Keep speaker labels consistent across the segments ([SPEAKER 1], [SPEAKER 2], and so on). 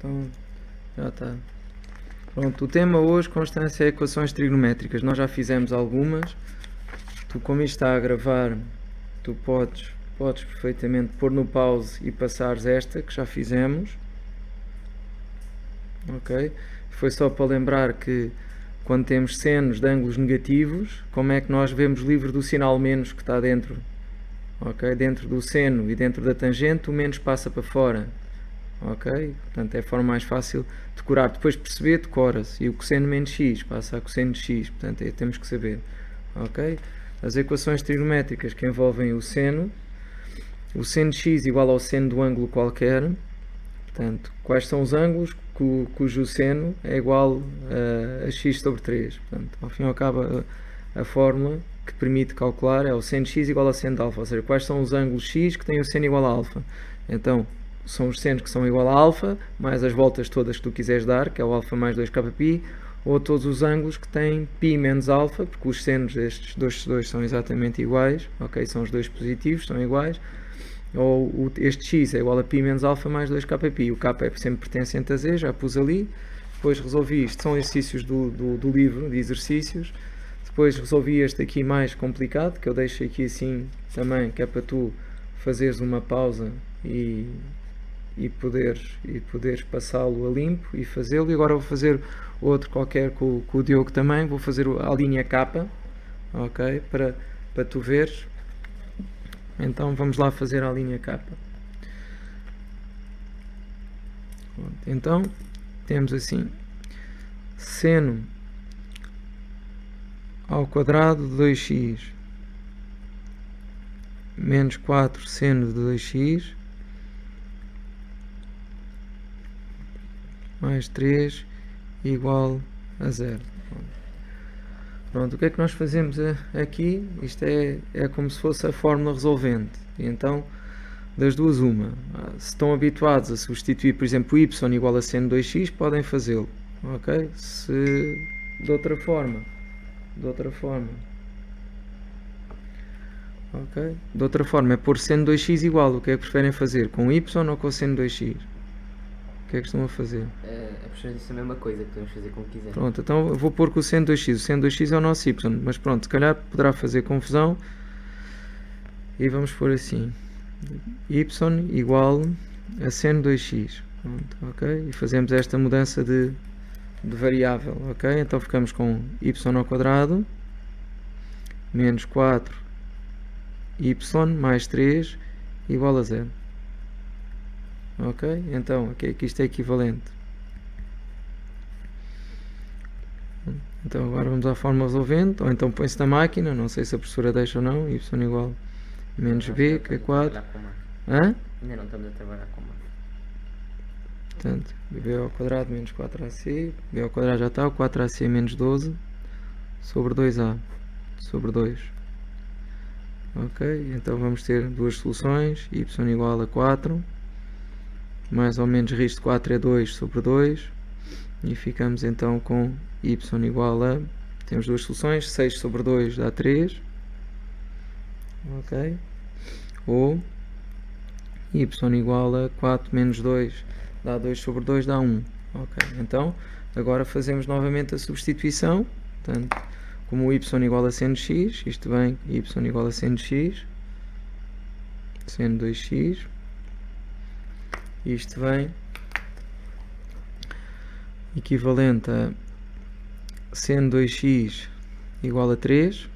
[SPEAKER 1] Então, já está. Pronto, o tema hoje, constância, é equações trigonométricas. Nós já fizemos algumas. Tu, como isto está a gravar, tu podes perfeitamente pôr no pause e passares esta, que já fizemos. Ok? Foi só para lembrar que quando temos senos de ângulos negativos, como é que nós vemos livre do sinal menos que está dentro? Ok? Dentro do seno e dentro da tangente, o menos passa para fora. Ok? Portanto, é a forma mais fácil de decorar. Depois de perceber, decora-se. E o cosseno menos x passa a cosseno de x. Portanto, temos que saber. Ok? As equações trigonométricas que envolvem o seno de x igual ao seno do ângulo qualquer. Portanto, quais são os ângulos cujo seno é igual a x sobre 3. Portanto, ao fim e ao cabo, a fórmula que permite calcular é o seno de x igual ao seno de alfa. Ou seja, quais são os ângulos x que têm o seno igual a alfa. Então, são os senos que são igual a alfa, mais as voltas todas que tu quiseres dar, que é o alfa mais 2kπ, ou todos os ângulos que têm π menos alfa, porque os senos destes dois são exatamente iguais, ok? São os dois positivos, são iguais, ou este x é igual a π menos alfa mais 2kπ, o k é sempre pertencente a z, já pus ali, depois resolvi isto, são exercícios do livro, de exercícios, depois resolvi este aqui mais complicado, que eu deixo aqui assim também, que é para tu fazeres uma pausa e poderes passá-lo a limpo e fazê-lo. E agora vou fazer outro qualquer com o Diogo também, vou fazer a linha K, ok, para tu veres. Então vamos lá fazer a linha K. Então temos assim, seno ao quadrado de 2x menos 4 seno de 2x mais 3 igual a 0. Pronto, o que é que nós fazemos aqui? Isto é como se fosse a fórmula resolvente. E então, das duas uma. Se estão habituados a substituir, por exemplo, y igual a seno de 2x, podem fazê-lo. Ok? Se de outra forma. Ok? De outra forma é pôr seno de 2x igual. O que é que preferem fazer? Com y ou com seno de 2x? O que é que estão a fazer?
[SPEAKER 2] É precisamente a mesma coisa que podemos fazer como quiser.
[SPEAKER 1] Pronto, então eu vou pôr com o seno de 2x. O seno de 2x é o nosso y, mas pronto, se calhar poderá fazer confusão. E vamos pôr assim: y igual a seno de 2x. Pronto, ok? E fazemos esta mudança de variável, ok? Então ficamos com y ao quadrado menos 4y mais 3 igual a 0. Ok? Então, aqui isto é equivalente. Então agora vamos à forma resolvente, ou então põe-se na máquina, não sei se a professora deixa ou não, y igual a menos b, que é 4.
[SPEAKER 2] Ainda não estamos a trabalhar com mais.
[SPEAKER 1] Portanto, b ao quadrado menos 4ac, b ao quadrado já está, o 4ac menos 12, sobre 2a, sobre 2. Ok? Então vamos ter duas soluções, y igual a 4, mais ou menos raiz de 4 é 2 sobre 2, e ficamos então com y igual a, temos duas soluções, 6 sobre 2 dá 3, ok, ou y igual a 4 menos 2 dá 2 sobre 2 dá 1, ok, então agora fazemos novamente a substituição, portanto, como o y igual a seno de x, isto vem y igual a seno de x, seno de 2x, isto vem equivalente a seno 2x igual a 3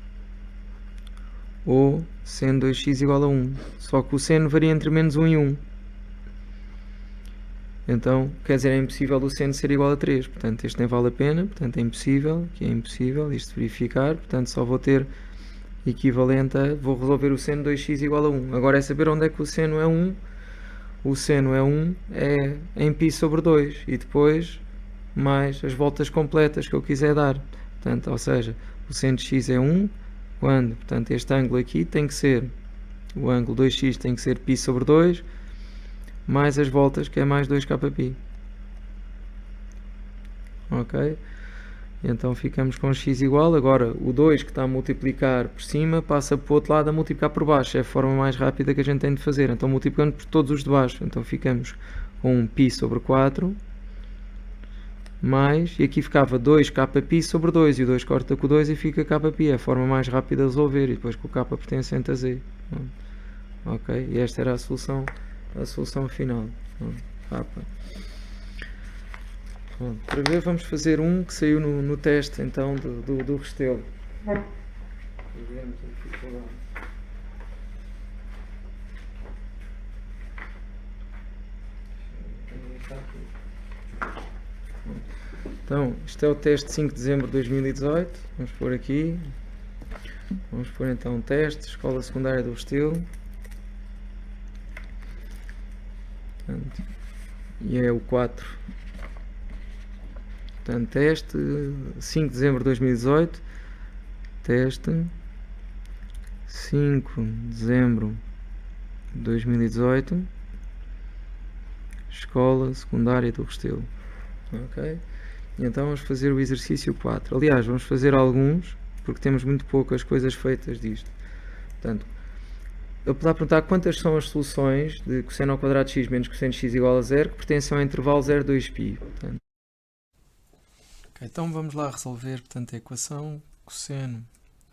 [SPEAKER 1] ou seno 2x igual a 1. Só que o seno varia entre menos 1 e 1. Então, quer dizer, é impossível o seno ser igual a 3. Portanto, este nem vale a pena. Portanto, é impossível. Aqui é impossível isto verificar. Portanto, só vou ter equivalente a... Vou resolver o seno 2x igual a 1. Agora é saber onde é que o seno é 1. O seno é 1 é em π sobre 2. E depois mais as voltas completas que eu quiser dar. Portanto, ou seja, o seno de x é 1 quando, portanto, este ângulo aqui tem que ser, o ângulo 2x tem que ser π sobre 2 mais as voltas que é mais 2kπ. Ok? Então ficamos com x igual, agora o 2 que está a multiplicar por cima passa para o outro lado a multiplicar por baixo, é a forma mais rápida que a gente tem de fazer, então multiplicando por todos os de baixo, então ficamos com π sobre 4 mais, e aqui ficava 2kπ sobre 2, e o 2 corta com o 2 e fica kπ, é a forma mais rápida de resolver, e depois com o k pertencente a z. Ok, e esta era a solução final. Para ver, vamos fazer um que saiu no teste então do Restelo. Então, isto é o teste de 5 de dezembro de 2018. Vamos pôr aqui. Vamos pôr então um teste, Escola Secundária do Restelo. Portanto, e é o 4. Portanto, teste 5 de dezembro de 2018. Teste 5 de dezembro de 2018. Escola Secundária do Restelo. Ok? E então vamos fazer o exercício 4. Aliás, vamos fazer alguns, porque temos muito poucas coisas feitas disto. Portanto, eu podia perguntar quantas são as soluções de cosseno ao quadrado de x menos cosseno de x igual a 0 que pertencem ao intervalo 0, 2π. Portanto. Okay, então vamos lá resolver portanto, a equação cosseno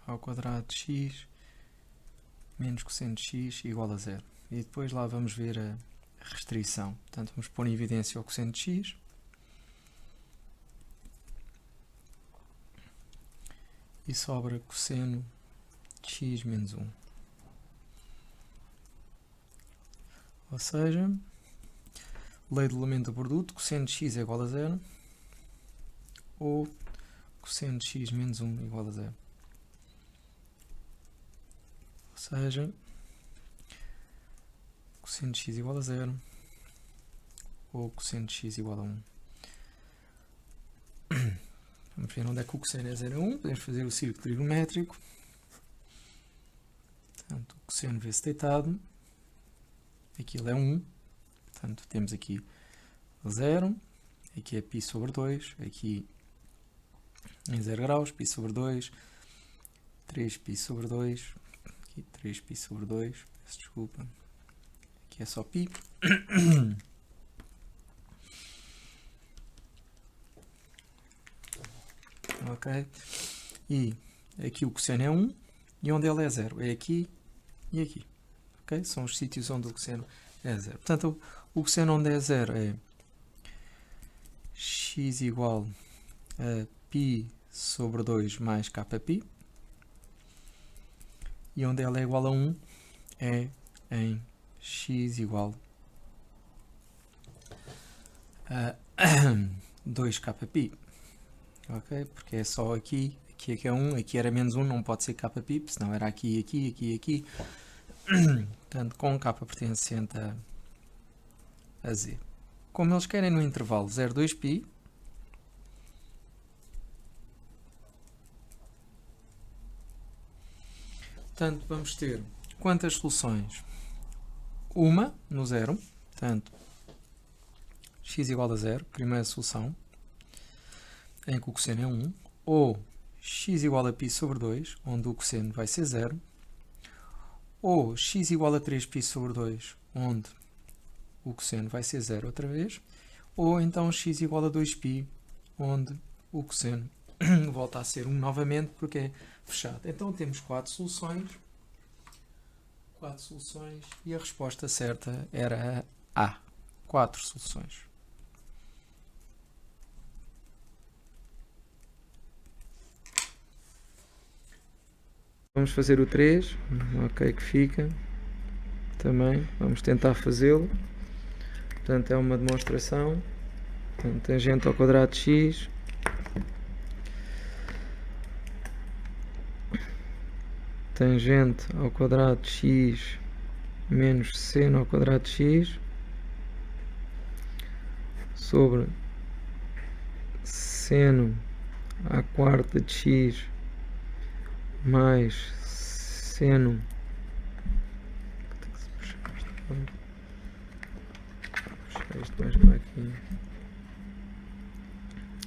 [SPEAKER 1] ao quadrado de x menos cosseno de x igual a 0. E depois lá vamos ver a restrição. Portanto, vamos pôr em evidência o cosseno de x. E sobra cosseno de x menos 1. Ou seja, lei do elemento do produto, cosseno de x é igual a 0, ou cosseno de x menos 1 igual a 0. Ou seja, cosseno de x igual a 0, ou cosseno de x igual a 1. Vamos ver onde é que o cosseno é 0 a 1. Podemos fazer o círculo trigonométrico. Portanto, o cosseno vê-se deitado. Aquilo é 1. Portanto, temos aqui 0. Aqui é π sobre 2. Aqui em 0 graus, π sobre 2. 3π sobre 2. Aqui 3π sobre 2. Peço desculpa. Aqui é só π. Ok? E aqui o cosseno é 1 e onde ele é 0 é aqui e aqui. Ok? São os sítios onde o cosseno é 0. Portanto, o cosseno onde é 0 é x igual a π sobre 2 mais kπ. E onde ela é igual a 1 é em x igual a 2kπ. Ok? Porque é só aqui, aqui é que é 1, aqui era menos 1, não pode ser kπ, senão era aqui, aqui, aqui, aqui. Portanto, com k pertencente a z. Como eles querem no intervalo 0, 2π, portanto, vamos ter quantas soluções? Uma no 0, portanto, x igual a 0, primeira solução, em que o cosseno é 1, ou x igual a π sobre 2, onde o cosseno vai ser 0, ou x igual a 3π sobre 2, onde o cosseno vai ser 0 outra vez, ou então x igual a 2π, onde o cosseno volta a ser 1 novamente, porque é fechado. Então temos 4 soluções, e a resposta certa era a A. 4 soluções. Vamos fazer o 3, ok, que fica, também, vamos tentar fazê-lo, portanto é uma demonstração, portanto, tangente ao quadrado de x, tangente ao quadrado de x menos seno ao quadrado de x, sobre seno à quarta de x mais seno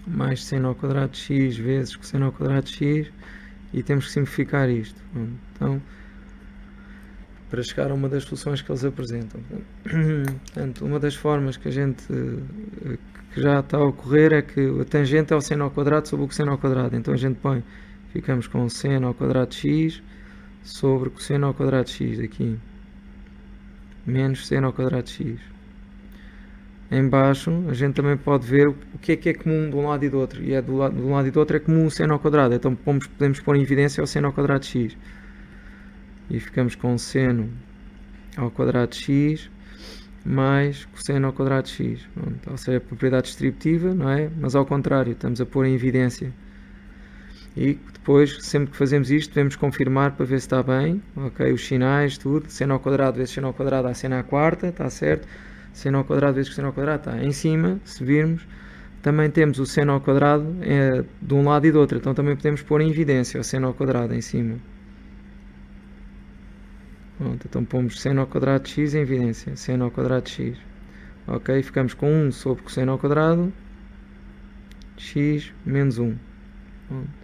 [SPEAKER 1] mais seno ao quadrado de x vezes cosseno ao quadrado de x, e temos que simplificar isto. Então para chegar a uma das soluções que eles apresentam. Portanto, uma das formas que que já está a ocorrer é que a tangente é o seno ao quadrado sobre o cosseno ao quadrado. Então a gente ficamos com seno ao quadrado de x sobre cosseno ao quadrado de x aqui, menos seno ao quadrado de x. Em baixo a gente também pode ver o que é comum de um lado e do outro, e de um lado e do outro é comum o seno ao quadrado, então podemos pôr em evidência o seno ao quadrado de x. E ficamos com seno ao quadrado de x mais cosseno ao quadrado de x. Pronto, ou seja, a propriedade distributiva, não é? Mas ao contrário, estamos a pôr em evidência. E depois, sempre que fazemos isto, devemos confirmar para ver se está bem. Ok, os sinais, tudo. Seno ao quadrado vezes seno ao quadrado dá seno à quarta, está certo? Seno ao quadrado vezes cosseno ao quadrado está em cima, se virmos. Também temos o seno ao quadrado de um lado e do outro, então também podemos pôr em evidência o seno ao quadrado em cima. Pronto, então pomos seno ao quadrado de x em evidência, seno ao quadrado de x. Ok, ficamos com 1 sobre cosseno ao quadrado de x menos 1. Pronto.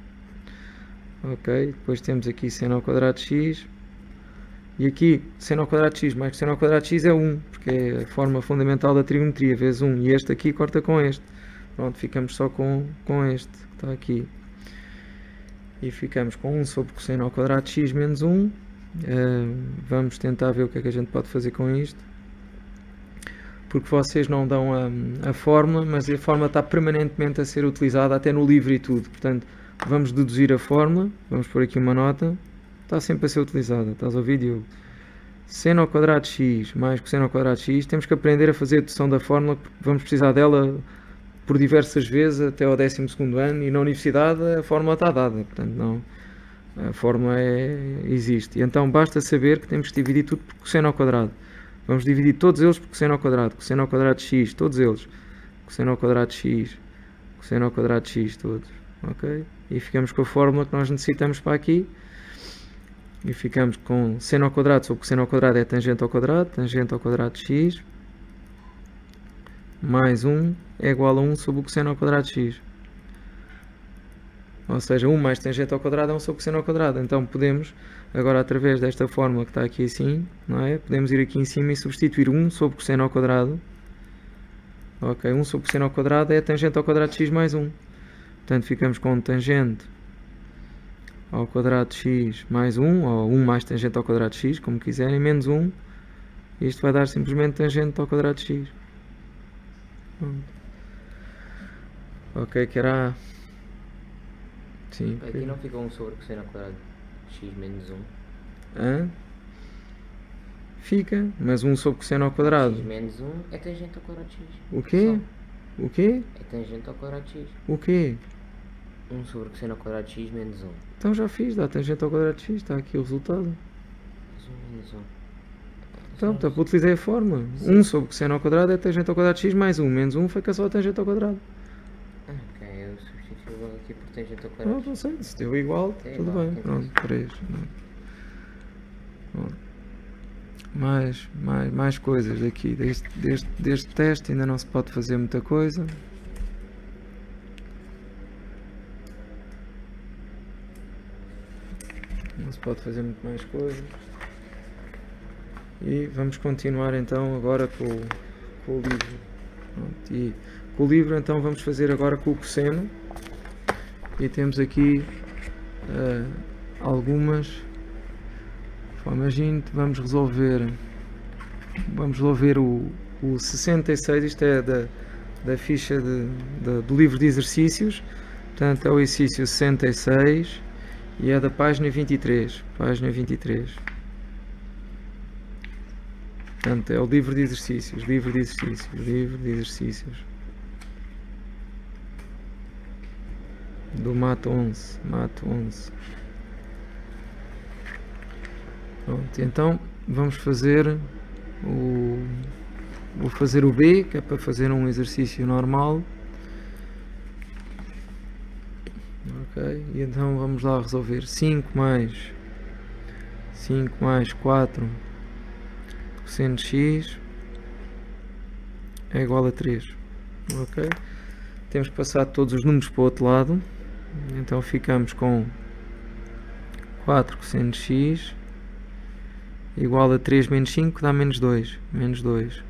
[SPEAKER 1] Ok, depois temos aqui seno ao quadrado de x. E aqui, seno ao quadrado de x mais cosseno ao quadrado de x é 1, porque é a forma fundamental da trigonometria, vezes 1. E este aqui corta com este. Pronto, ficamos só com este, que está aqui. E ficamos com 1 sobre cosseno ao quadrado de x menos 1. Vamos tentar ver o que é que a gente pode fazer com isto. Porque vocês não dão a fórmula, mas a fórmula está permanentemente a ser utilizada, até no livro e tudo. Portanto, vamos deduzir a fórmula. Vamos pôr aqui uma nota. Está sempre a ser utilizada. Estás a ouvir, Diogo? Seno ao quadrado de x mais cosseno ao quadrado de x. Temos que aprender a fazer a dedução da fórmula, porque vamos precisar dela por diversas vezes até ao 12º ano, e na universidade a fórmula está dada. Portanto, não, a fórmula existe. E então basta saber que temos que dividir tudo por cosseno ao quadrado. Vamos dividir todos eles por cosseno ao quadrado de x, todos eles. Cosseno ao quadrado de x, cosseno ao quadrado de x, todos. Ok? E ficamos com a fórmula que nós necessitamos para aqui. E ficamos com seno ao quadrado sobre cosseno ao quadrado é tangente ao quadrado de x, mais 1 é igual a 1 sobre o cosseno ao quadrado de x. Ou seja, 1 mais tangente ao quadrado é 1 sobre cosseno ao quadrado. Então podemos, agora através desta fórmula que está aqui assim, não é? Podemos ir aqui em cima e substituir 1 sobre cosseno ao quadrado. Ok, 1 sobre cosseno ao quadrado é tangente ao quadrado de x mais 1. Portanto, ficamos com tangente ao quadrado de x mais 1, ou 1 mais tangente ao quadrado de x, como quiserem, menos 1. Isto vai dar simplesmente tangente ao quadrado de x. Pronto. Ok, que era... Sim.
[SPEAKER 2] Aqui não fica 1 sobre cosseno ao quadrado de x menos 1.
[SPEAKER 1] Hã? Fica, mas 1 sobre cosseno ao quadrado.
[SPEAKER 2] X menos 1 é tangente ao quadrado de x.
[SPEAKER 1] O quê?
[SPEAKER 2] Só.
[SPEAKER 1] O quê?
[SPEAKER 2] É tangente ao quadrado de x.
[SPEAKER 1] O quê?
[SPEAKER 2] 1 sobre cosseno ao quadrado de x menos 1.
[SPEAKER 1] Então já fiz, dá tangente ao quadrado de x, está aqui o resultado.
[SPEAKER 2] Menos 1.
[SPEAKER 1] Então, utilizei a fórmula. 1 sobre cosseno ao quadrado é tangente ao quadrado de x mais 1. Menos 1 fica só a tangente ao quadrado.
[SPEAKER 2] Ok, eu substituo logo aqui por tangente ao quadrado.
[SPEAKER 1] Não sei, se deu igual, tudo
[SPEAKER 2] igual,
[SPEAKER 1] bem. Pronto, 3. Mais coisas daqui. Deste teste ainda não se pode fazer muita coisa. Não se pode fazer muito mais coisas. E vamos continuar então agora com o livro. Pronto, e com o livro então vamos fazer agora com o cosseno. E temos aqui algumas. Imagine, vamos resolver o 66, isto é da ficha do livro de exercícios. Portanto, é o exercício 66 e é da página 23. Página 23. Portanto, é o livro de exercícios. Do Mato 11. Pronto, então vamos fazer vou fazer o B, que é para fazer um exercício normal. Ok, e então vamos lá resolver 5 mais 4 cosseno de x é igual a 3. Ok, temos que passar todos os números para o outro lado, então ficamos com 4 cosseno de x igual a 3 menos 5 dá menos 2. Menos 2.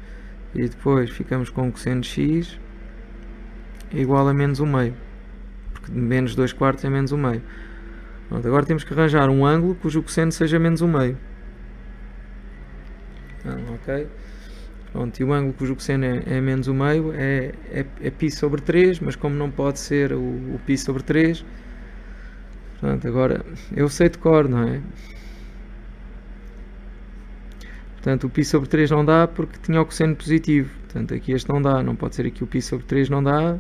[SPEAKER 1] E depois ficamos com cosseno de x igual a menos 1 meio. Porque menos 2 quartos é menos 1 meio. Pronto, agora temos que arranjar um ângulo cujo cosseno seja menos 1 meio. Ok? Pronto, e o ângulo cujo cosseno é menos 1 meio é π sobre 3, mas como não pode ser o π sobre 3, portanto, agora eu sei de cor, não é? Portanto, o π sobre 3 não dá porque tinha o cosseno positivo. Portanto, aqui este não dá, não pode ser aqui o π sobre 3 não dá,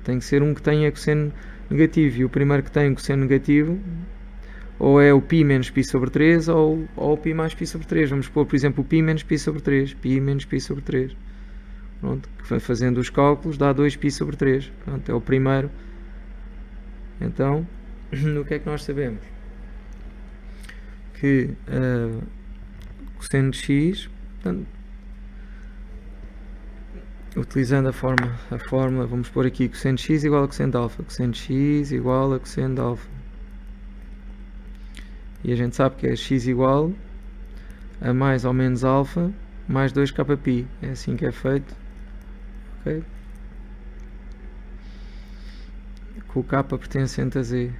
[SPEAKER 1] tem que ser um que tenha cosseno negativo. E o primeiro que tem cosseno negativo ou é o π menos π sobre 3 ou o π mais π sobre 3. Vamos pôr, por exemplo, o π menos π sobre 3. π menos π sobre 3. Pronto, fazendo os cálculos dá 2π sobre 3. Pronto, é o primeiro. Então, o que é que nós sabemos? Que cosseno de x, portanto, utilizando a fórmula, vamos pôr aqui cosseno de x igual a cosseno de alfa. Cosseno de x igual a cosseno de alfa. E a gente sabe que é x igual a mais ou menos alfa mais 2kπ. É assim que é feito. Okay? Com o k pertencente a z.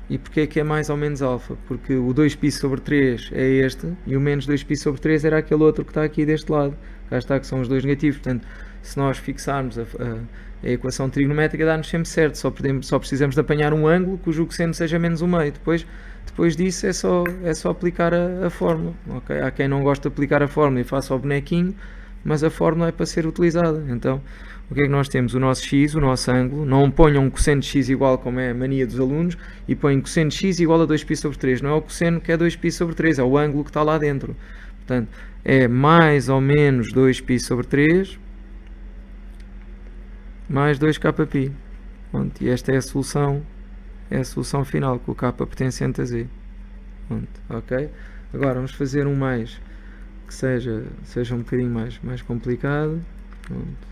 [SPEAKER 1] E porquê que é mais ou menos alfa? Porque o 2π sobre 3 é este e o menos 2π sobre 3 era aquele outro que está aqui deste lado. Cá está, que são os dois negativos. Portanto, se nós fixarmos a equação trigonométrica, dá-nos sempre certo. Só precisamos de apanhar um ângulo cujo cosseno seja menos 1 meio. Depois disso é só aplicar a fórmula. Okay? Há quem não gosta de aplicar a fórmula e faça o bonequinho, mas a fórmula é para ser utilizada. Então, o que é que nós temos? O nosso x, o nosso ângulo. Não ponham cosseno de x igual, como é a mania dos alunos, e põem cosseno de x igual a 2π sobre 3. Não é o cosseno que é 2π sobre 3, é o ângulo que está lá dentro. Portanto, é mais ou menos 2π sobre 3 mais 2kπ. Pronto, e esta é a solução final, com o k pertencente a z. Pronto, ok? Agora vamos fazer um mais que seja um bocadinho mais complicado. Pronto.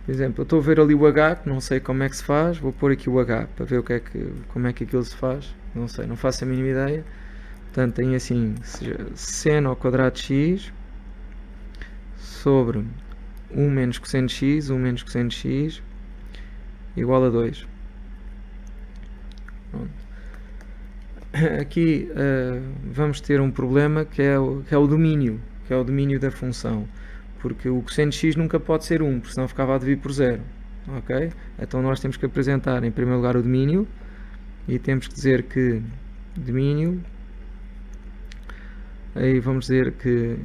[SPEAKER 1] Por exemplo, eu estou a ver ali o h, que não sei como é que se faz. Vou pôr aqui o h para ver como é que aquilo se faz. Não sei, não faço a mínima ideia. Portanto, tem assim, seno ao quadrado de x sobre 1 menos cosseno de x, 1 menos cosseno de x igual a 2. Pronto. Aqui vamos ter um problema que é o domínio, da função, porque o cosseno de x nunca pode ser 1, porque senão ficava a dividir por 0. Ok? Então nós temos que apresentar em primeiro lugar o domínio e temos que dizer que domínio, aí vamos dizer que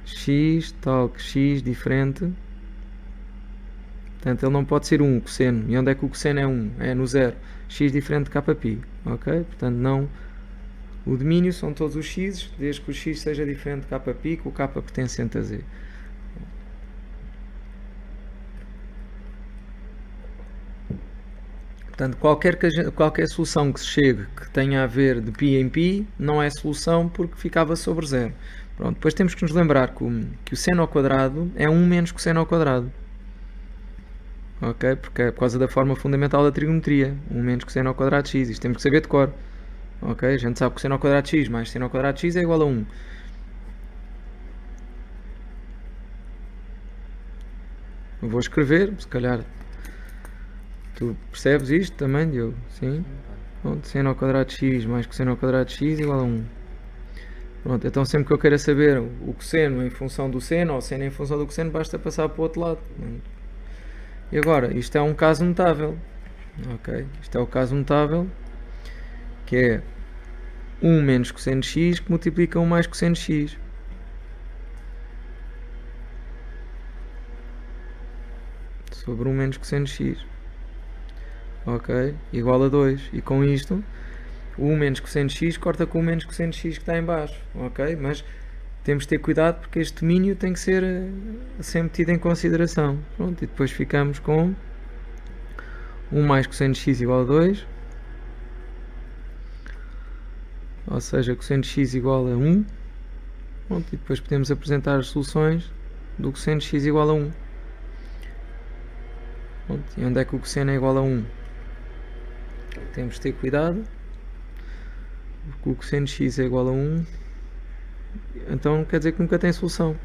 [SPEAKER 1] x tal que x diferente, portanto ele não pode ser 1 o cosseno. E onde é que o cosseno é 1? É no 0. X diferente de kπ. Ok? Portanto não, o domínio são todos os x, desde que o x seja diferente de kπ, com o k pertencente a z. Portanto, qualquer solução que se chegue que tenha a ver de π em π não é solução porque ficava sobre 0. Pronto, depois temos que nos lembrar que o seno ao quadrado é 1 menos cosseno ao quadrado. Ok? Porque é por causa da forma fundamental da trigonometria. 1 menos cosseno ao quadrado de x. Isto temos que saber de cor. Ok? A gente sabe que cosseno ao quadrado de x mais seno ao quadrado de x é igual a 1. Eu vou escrever, se calhar tu percebes isto também, Diogo? Sim? Pronto, seno ao quadrado de x mais cosseno ao quadrado de x igual a 1. Pronto, então sempre que eu queira saber o cosseno em função do seno ou o seno em função do cosseno, basta passar para o outro lado. E agora, isto é um caso notável. Ok? Isto é o caso notável, que é 1 menos cosseno de x que multiplica 1 mais cosseno de x. Sobre 1 menos cosseno de x. Ok? Igual a 2. E com isto, o 1 menos cosseno de x corta com o menos cosseno de x que está em baixo. Ok? Mas temos de ter cuidado porque este domínio tem que ser sempre tido em consideração. Pronto, e depois ficamos com 1 mais cosseno de x igual a 2. Ou seja, cosseno de x igual a 1. Pronto, e depois podemos apresentar as soluções do cosseno de x igual a 1. Pronto, e onde é que o cosseno é igual a 1? Temos de ter cuidado. porque o cosseno de x é igual a 1, então quer dizer que nunca tem solução,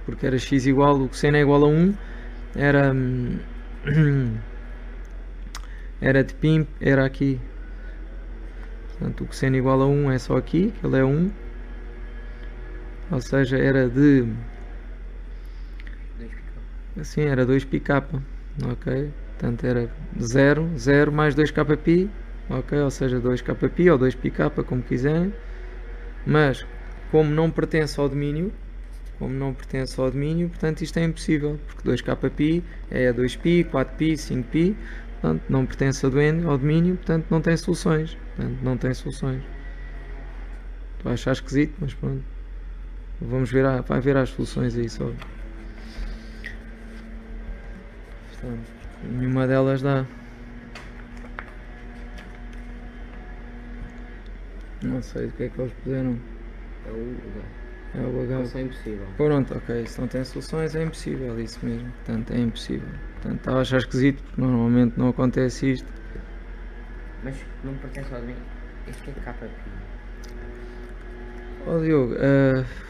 [SPEAKER 1] porque era x igual, o cosseno é igual a 1, era era de π, era aqui, portanto o cosseno igual a 1 é só aqui, que ele é 1, ou seja, era de
[SPEAKER 2] 2π.
[SPEAKER 1] assim, era 2πk, ok? Portanto era 0, 0 mais 2kπ, ok? Ou seja, 2kπ ou 2πk, como quiserem, mas como não pertence ao domínio, portanto isto é impossível, porque 2kπ é 2π, 4π, 5π, portanto não pertence ao domínio, portanto não tem soluções, Estou a achar esquisito, mas pronto. Vamos ver, vai ver as soluções aí só. Portanto, nenhuma delas dá. Não sei do que é que eles puseram.
[SPEAKER 2] É o H.
[SPEAKER 1] É o H.
[SPEAKER 2] Isso é impossível.
[SPEAKER 1] Pronto, ok, se não tem soluções é impossível, isso mesmo. Portanto, é impossível. Portanto, estava a achar esquisito porque normalmente não acontece isto.
[SPEAKER 2] Mas não pertence ao domínio. Este é Kπ.
[SPEAKER 1] Ó Diogo,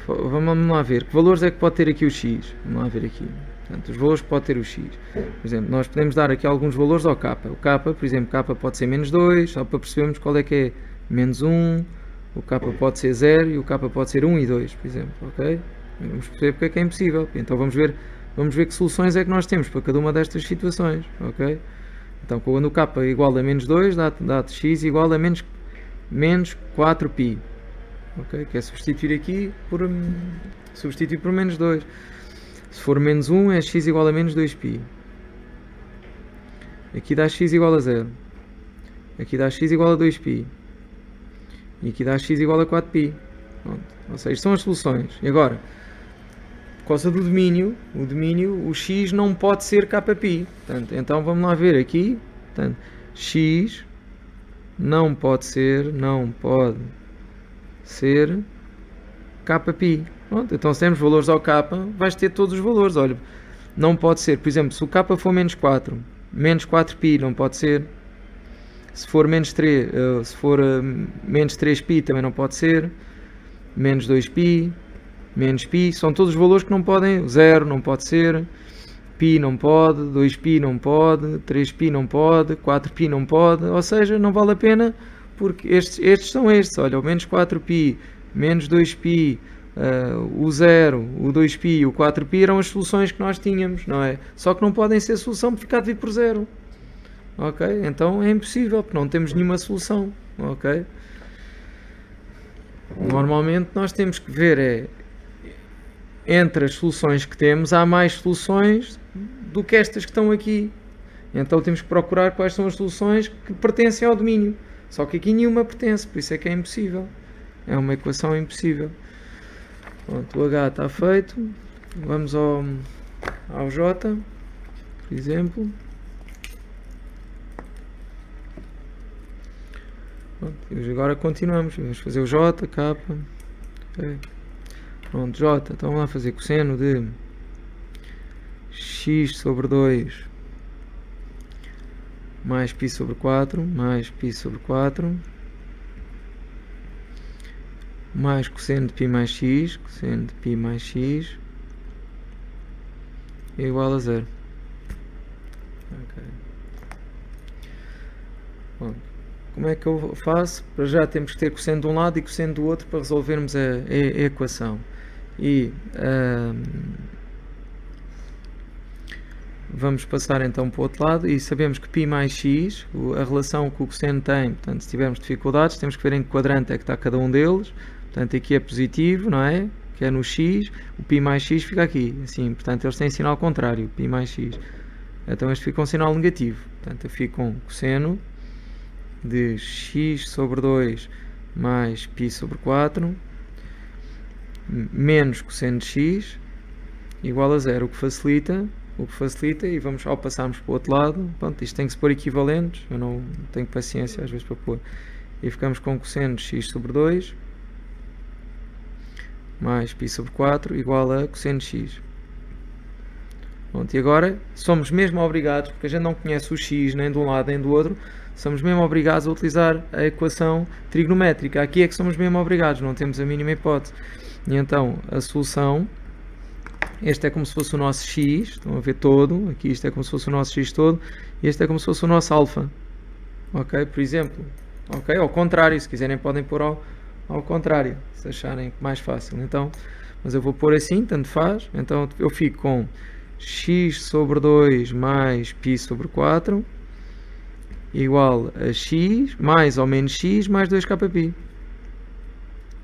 [SPEAKER 1] vamos lá ver. Que valores é que pode ter aqui o x? Vamos lá ver aqui. Portanto, os valores que pode ter o x. Por exemplo, nós podemos dar aqui alguns valores ao k. O k, por exemplo, k pode ser menos 2, só para percebermos qual é que é menos 1. O k pode ser 0 e o k pode ser 1 e 2, por exemplo, ok? Vamos perceber porque é que é impossível. Então vamos ver que soluções é que nós temos para cada uma destas situações, ok? Então quando o k é igual a menos 2, dá-te x igual a menos 4π, ok? Que é substituir aqui por menos 2. Se for menos 1 é x igual a menos 2π. Aqui dá x igual a 0. Aqui dá x igual a 2π. E aqui dá x igual a 4π. Pronto. Ou seja, são as soluções. E agora, por causa do domínio, o x não pode ser kπ. Portanto, então vamos lá ver aqui. Portanto, x não pode ser kπ. Pronto, então se temos valores ao k, vais ter todos os valores. Olha, não pode ser, por exemplo, se o k for menos 4, menos 4π não pode ser. Se for menos 3, menos 3π também não pode ser. Menos 2π, menos π, são todos os valores que não podem. 0 não pode ser, π não pode, 2π não pode, 3π não pode, 4π não pode, ou seja, não vale a pena, porque estes são estes. Olha, o menos 4π, menos 2π, o 0, o 2π e o 4π eram as soluções que nós tínhamos, não é? Só que não podem ser solução por ficar dividido por 0. Ok? Então é impossível, porque não temos nenhuma solução. Ok? Normalmente nós temos que ver entre as soluções que temos, há mais soluções do que estas que estão aqui. Então temos que procurar quais são as soluções que pertencem ao domínio. Só que aqui nenhuma pertence, por isso é que é impossível. É uma equação impossível. Pronto, o H está feito. Vamos ao J, por exemplo. Pronto, e agora continuamos. Vamos fazer o J, K. Okay. Pronto, J. Então vamos lá fazer cosseno de x sobre 2 mais π sobre 4 mais π sobre 4 mais cosseno de π mais x, é igual a 0. Okay. Pronto. Como é que eu faço? Para já temos que ter cosseno de um lado e cosseno do outro para resolvermos a equação. E vamos passar então para o outro lado e sabemos que π mais x, a relação que o cosseno tem, portanto, se tivermos dificuldades, temos que ver em que quadrante é que está cada um deles. Portanto, aqui é positivo, não é? Que é no x, o π mais x fica aqui, assim, portanto, eles têm sinal contrário, π mais x. Então, este fica com sinal negativo. Portanto, eu fico com cosseno de x sobre 2 mais π sobre 4 menos cosseno de x igual a 0, o que facilita, e vamos, ao passarmos para o outro lado, pronto, isto tem que se pôr equivalentes, eu não tenho paciência às vezes para pôr, e ficamos com cosseno de x sobre 2 mais π sobre 4 igual a cosseno de x. Pronto, e agora somos mesmo obrigados, porque a gente não conhece o x nem de um lado nem do outro, somos mesmo obrigados a utilizar a equação trigonométrica. Aqui é que somos mesmo obrigados, não temos a mínima hipótese. E então a solução, este é como se fosse o nosso x, estão a ver todo, aqui isto é como se fosse o nosso x todo, e este é como se fosse o nosso alfa. Ok? Por exemplo, ok? Ao contrário, se quiserem podem pôr ao contrário, se acharem mais fácil. Então, mas eu vou pôr assim, tanto faz. Então eu fico com x sobre 2 mais π sobre 4 igual a x mais ou menos x mais 2kπ,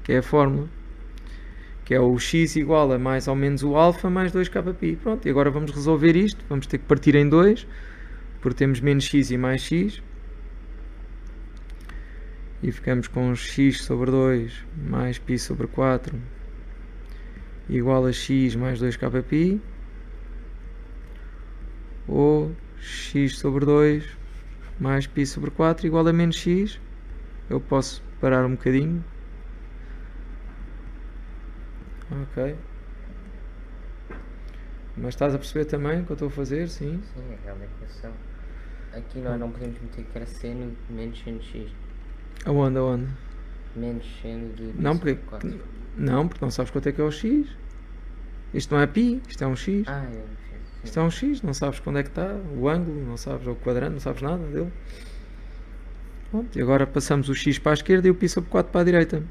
[SPEAKER 1] que é a fórmula, que é o x igual a mais ou menos o alfa mais 2kπ. Pronto, e agora vamos resolver isto, vamos ter que partir em 2, porque temos menos x e mais x, e ficamos com x sobre 2 mais π sobre 4 igual a x mais 2kπ, ou x sobre 2 mais π sobre 4 igual a menos x. Eu posso parar um bocadinho. Ok. Mas estás a perceber também o que eu estou a fazer? Sim.
[SPEAKER 2] Sim, aquela equação. Aqui nós não podemos meter que era seno de menos seno de x.
[SPEAKER 1] Aonde?
[SPEAKER 2] Menos seno de π
[SPEAKER 1] Não,
[SPEAKER 2] sobre
[SPEAKER 1] porque
[SPEAKER 2] 4.
[SPEAKER 1] não sabes quanto é que é o x. Isto não é π, isto é um x.
[SPEAKER 2] Ah, é.
[SPEAKER 1] Isto é um x, não sabes quando é que está, o ângulo, não sabes, ou o quadrante, não sabes nada dele. Pronto, e agora passamos o x para a esquerda e o π sobre 4 para a direita.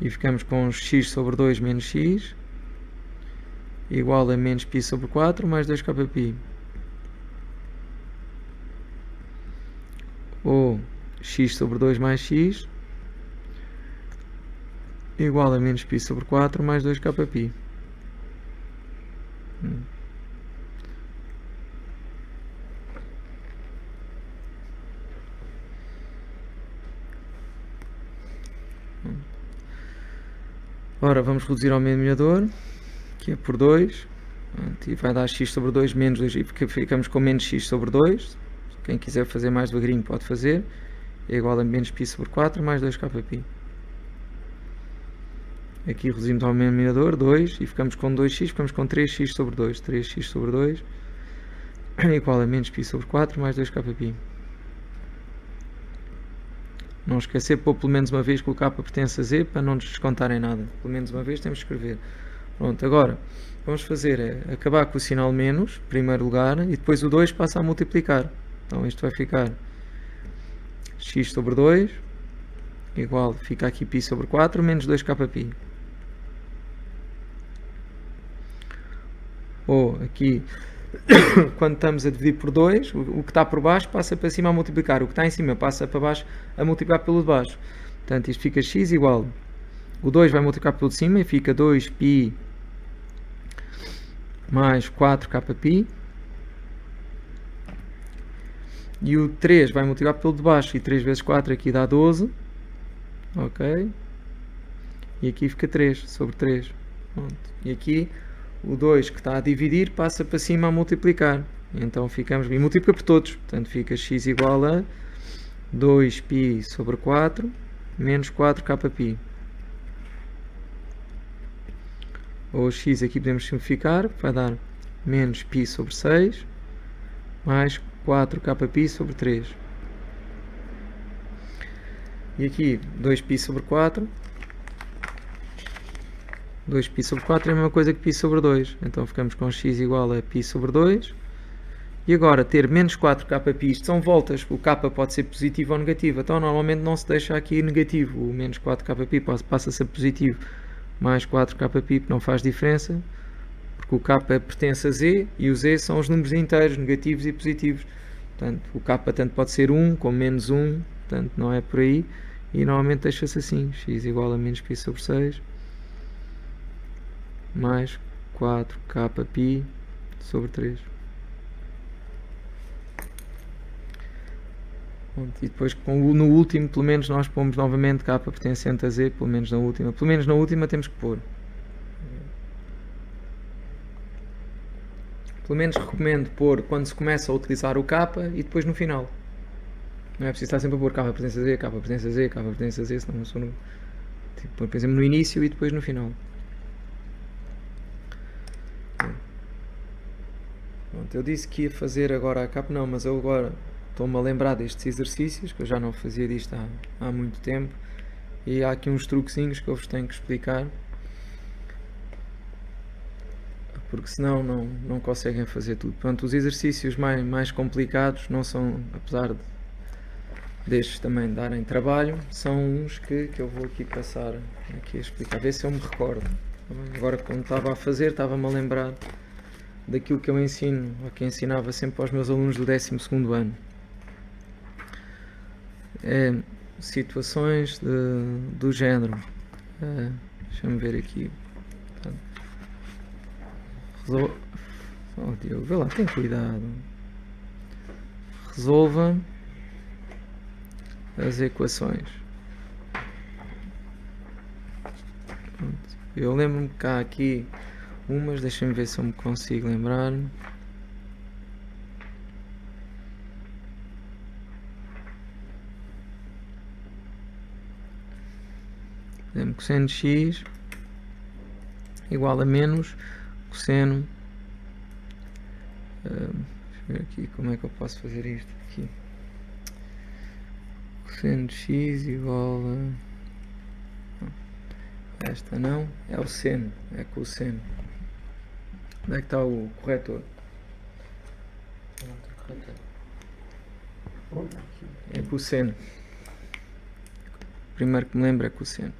[SPEAKER 1] E ficamos com x sobre 2 menos x igual a menos π sobre 4 mais 2kπ. Ou x sobre 2 mais x igual a menos π sobre 4 mais 2kπ. Ora, vamos reduzir ao denominador, que é por 2, e vai dar x sobre 2 menos 2, e ficamos com menos x sobre 2. Quem quiser fazer mais devagarinho pode fazer. É igual a menos π sobre 4 mais 2kπ. Aqui reduzimos ao denominador 2 e ficamos com 2x, ficamos com 3x sobre 2. 3x sobre 2 é igual a menos π sobre 4 mais 2kπ. Não esquecer de pôr pelo menos uma vez que o k pertence a z para não nos descontarem nada. Pelo menos uma vez temos que escrever. Pronto, agora vamos fazer é acabar com o sinal menos, em primeiro lugar, e depois o 2 passa a multiplicar. Então isto vai ficar x sobre 2 igual, fica aqui π sobre 4 menos 2kπ. Ou aqui, quando estamos a dividir por 2, o que está por baixo passa para cima a multiplicar, o que está em cima passa para baixo a multiplicar pelo de baixo. Portanto, isto fica x igual, o 2 vai multiplicar pelo de cima e fica 2π mais 4kπ. E o 3 vai multiplicar pelo de baixo, e 3 vezes 4 aqui dá 12. Ok? E aqui fica 3 sobre 3. Pronto. E aqui o 2 que está a dividir passa para cima a multiplicar. Então ficamos, e multiplica por todos. Portanto fica x igual a 2π sobre 4 menos 4kπ. Ou x aqui podemos simplificar, vai dar menos π sobre 6 mais 4kπ sobre 3. E aqui 2π sobre 4. 2π sobre 4 é a mesma coisa que π sobre 2. Então ficamos com x igual a π sobre 2. E agora ter menos 4kπ, isto são voltas, o k pode ser positivo ou negativo. Então normalmente não se deixa aqui negativo. O menos 4kπ passa a ser positivo. Mais 4kπ não faz diferença, porque o k pertence a z e os z são os números inteiros, negativos e positivos. Portanto, o k tanto pode ser 1 como menos 1, portanto não é por aí. E normalmente deixa-se assim, x igual a menos π sobre 6 mais 4kπ sobre 3. Pronto, e depois no último, pelo menos nós pomos novamente k pertencente a z, pelo menos na última. Pelo menos na última temos que pôr. Pelo menos recomendo pôr quando se começa a utilizar o k e depois no final. Não é preciso estar sempre a pôr k pertence a z, k pertence a z, k pertence a z, senão eu sou no, tipo, por exemplo, no início e depois no final. Pronto, eu disse que ia fazer agora a capa, não, mas eu agora estou-me a lembrar destes exercícios, que eu já não fazia disto há muito tempo, e há aqui uns truquezinhos que eu vos tenho que explicar, porque senão não conseguem fazer tudo. Portanto, os exercícios mais complicados não são, apesar destes também darem trabalho, são uns que eu vou aqui passar aqui a explicar, ver se eu me recordo. Agora, quando estava a fazer, estava-me a lembrar daquilo que eu ensino, ou que ensinava sempre aos meus alunos do 12º ano. É situações do género. Deixa-me ver aqui. Oh, Diogo, vê lá, tem cuidado. Resolva as equações. Pronto. Eu lembro-me que há aqui umas, deixa-me ver se eu me consigo lembrar. Por exemplo, cosseno de x igual a menos cosseno. Deixa eu ver aqui como é que eu posso fazer isto aqui. Cosseno de x igual a... Esta não, é o seno, é cosseno. Onde é que está o corretor?
[SPEAKER 2] Não tem corretor.
[SPEAKER 1] É cosseno. Primeiro que me lembro é cosseno.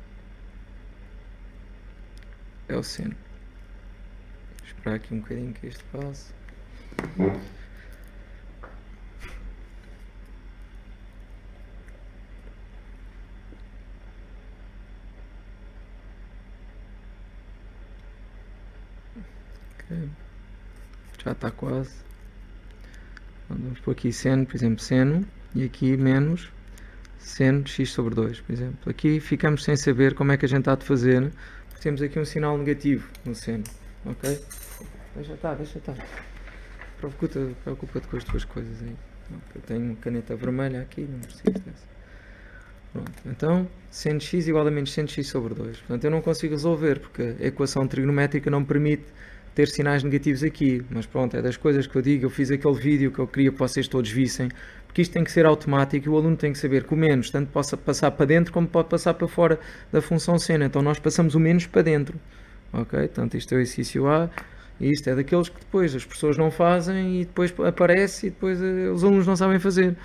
[SPEAKER 1] É o seno. Vou esperar aqui um bocadinho que isto passe. Okay. Já está quase. Vamos pôr aqui seno, por exemplo, seno, e aqui menos seno de x sobre 2, por exemplo. Aqui ficamos sem saber como é que a gente está de fazer, porque temos aqui um sinal negativo no seno, ok? Deixa estar. Preocupa-te com as tuas coisas aí. Eu tenho caneta vermelha aqui, não preciso dessa. Pronto, então, seno de x igual a menos seno de x sobre 2. Portanto, eu não consigo resolver, porque a equação trigonométrica não me permite ter sinais negativos aqui, mas pronto, é das coisas que eu digo. Eu fiz aquele vídeo que eu queria que vocês todos vissem, porque isto tem que ser automático e o aluno tem que saber que o menos tanto possa passar para dentro como pode passar para fora da função seno. Então nós passamos o menos para dentro, ok? Portanto, isto é o exercício A, e isto é daqueles que depois as pessoas não fazem e depois aparece e depois os alunos não sabem fazer.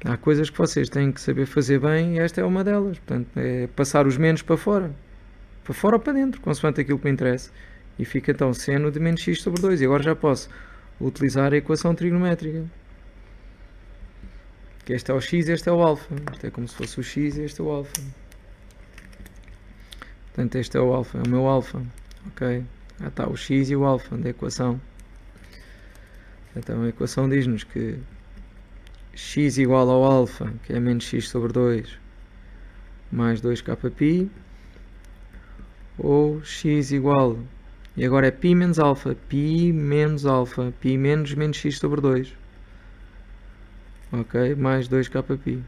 [SPEAKER 1] Há coisas que vocês têm que saber fazer bem e esta é uma delas. Portanto, é passar os menos para fora ou para dentro, consoante aquilo que me interessa. E fica então seno de menos x sobre 2. E agora já posso utilizar a equação trigonométrica. Que este é o x e este é o alfa. Isto é como se fosse o x e este é o alfa. Portanto, este é o alfa, é o meu alfa. Ok? Já está o x e o alfa da equação. Então a equação diz-nos que x igual ao alfa, que é menos x sobre 2, mais 2kπ, ou x igual... E agora é π menos alfa, π menos x sobre 2. Ok? Mais 2kπ.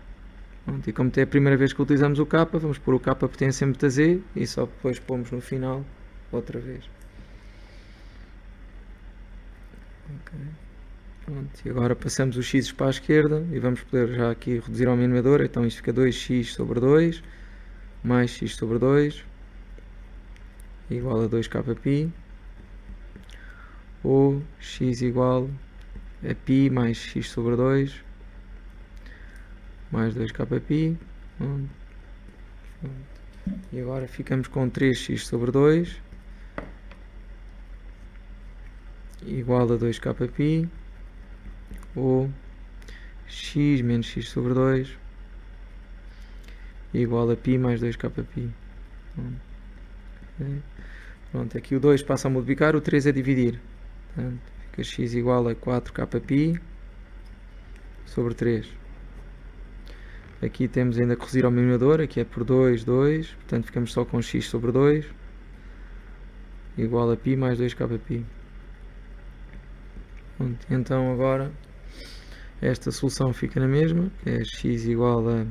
[SPEAKER 1] Pronto, e como é a primeira vez que utilizamos o k, vamos pôr o k pertencente a z e só depois pomos no final outra vez. Ok. Pronto, e agora passamos os x para a esquerda e vamos poder já aqui reduzir ao denominador. Então isto fica 2x sobre 2 mais x sobre 2 igual a 2kπ, ou x igual a π mais x sobre 2 mais 2kπ. E agora ficamos com 3x sobre 2 igual a 2kπ, ou x menos x sobre 2 igual a π mais 2kπ. Pronto, aqui o 2 passa a multiplicar, o 3 a dividir. Portanto, fica x igual a 4kπ sobre 3. Aqui temos ainda que reduzir ao denominador, aqui é por 2, 2. Portanto, ficamos só com x sobre 2 igual a π mais 2kπ. Pronto, então agora esta solução fica na mesma, que é x igual a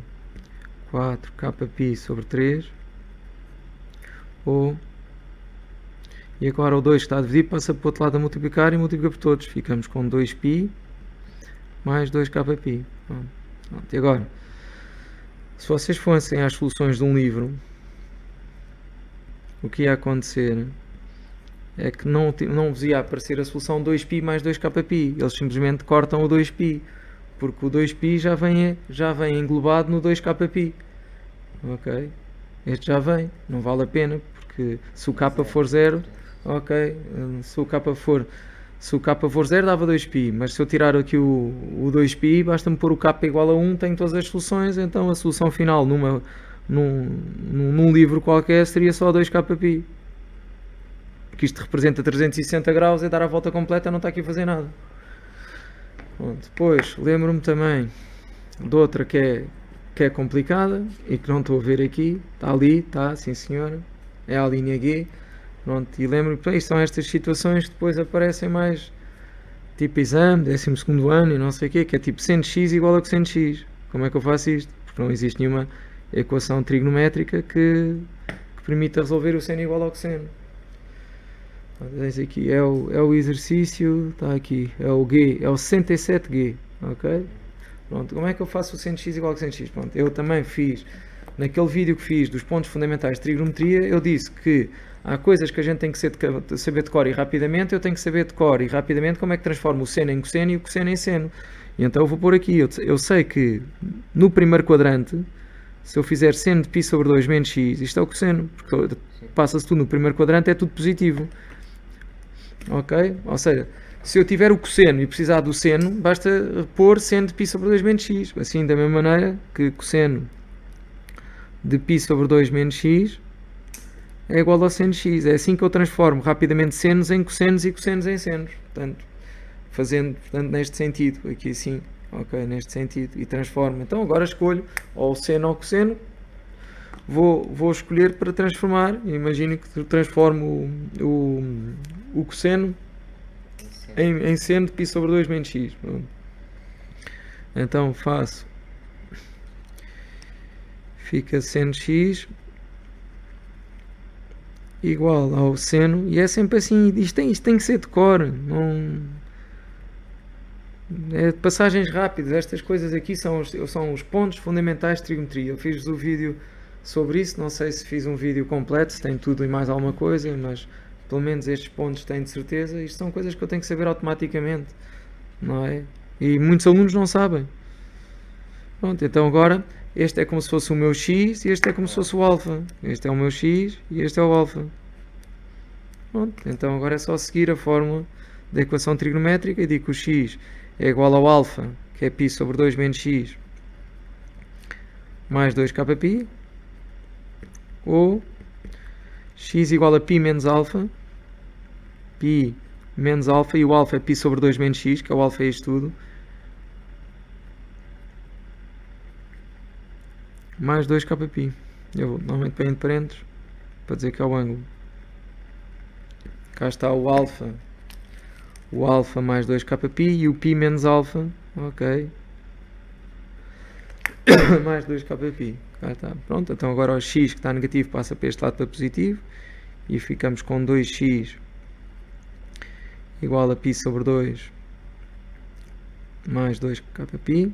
[SPEAKER 1] 4kπ sobre 3, ou E agora o 2 que está a dividir passa para o outro lado a multiplicar e multiplica por todos. Ficamos com 2π mais 2kπ. Pronto. E agora, se vocês fossem às soluções de um livro, o que ia acontecer é que não vos ia aparecer a solução 2π mais 2kπ. Eles simplesmente cortam o 2π, porque o 2π já vem englobado no 2kπ. Ok? Este já vem, não vale a pena, porque se o k for 0, ok, se o k for 0 dava 2π, mas se eu tirar aqui o 2π, basta-me pôr o k igual a 1, tenho todas as soluções, então a solução final num livro qualquer seria só 2kπ. Porque isto representa 360 graus, é dar a volta completa, não está aqui a fazer nada. Pronto. Depois, lembro-me também de outra que é complicada e que não estou a ver aqui. Está ali, está, sim senhora. É a linha G. Pronto. E lembro-me que são estas situações que depois aparecem mais tipo exame, 12º ano e não sei o quê, que é tipo seno de x igual a cosseno de x. Como é que eu faço isto? Porque não existe nenhuma equação trigonométrica que permita resolver o seno igual ao cosseno. Tens aqui, é o exercício, está aqui, é o G, é o 67G, ok? Pronto, como é que eu faço o seno de x igual a cosseno de x? Pronto, eu também fiz, naquele vídeo que fiz dos pontos fundamentais de trigonometria, eu disse que há coisas que a gente tem que saber de cor e rapidamente, eu tenho que saber de cor e rapidamente como é que transformo o seno em cosseno e o cosseno em seno. E então eu vou pôr aqui, eu sei que no primeiro quadrante, se eu fizer seno de π sobre 2 menos x, isto é o cosseno, porque passa-se tudo no primeiro quadrante, é tudo positivo. Ok? Ou seja, se eu tiver o cosseno e precisar do seno, basta pôr seno de π sobre 2 menos x. Assim, da mesma maneira que cosseno de π sobre 2 menos x é igual ao seno de x. É assim que eu transformo rapidamente senos em cossenos e cossenos em senos. Portanto, neste sentido, aqui assim, ok, neste sentido, e transformo. Então agora escolho ou o seno ou o cosseno. Vou escolher para transformar. Imagino que transformo o cosseno em seno de π sobre 2 menos x. Pronto. Então faço. Fica seno de x igual ao seno. E é sempre assim. Isto tem que ser de cor. Não... É passagens rápidas. Estas coisas aqui são os pontos fundamentais de trigonometria. Eu fiz o vídeo sobre isso, não sei se fiz um vídeo completo, se tem tudo e mais alguma coisa, mas pelo menos estes pontos têm de certeza. Isto são coisas que eu tenho que saber automaticamente, não é? E muitos alunos não sabem. Pronto, então agora este é como se fosse o meu x e este é como se fosse o alfa. Este é o meu x e este é o alfa. Pronto, então agora é só seguir a fórmula da equação trigonométrica e digo que o x é igual ao alfa, que é π sobre 2 menos x mais 2kπ, ou x igual a π menos alfa, π menos alfa, e o alfa é π sobre 2 menos x, que é o alfa é isto tudo, mais 2kπ. Eu normalmente ponho entre parênteses para dizer que é o ângulo. Cá está o alfa mais 2kπ e o π menos alfa, ok, mais 2kπ. Cá está. Pronto, então agora o x que está negativo passa para este lado para positivo e ficamos com 2x igual a π sobre 2 mais 2kπ,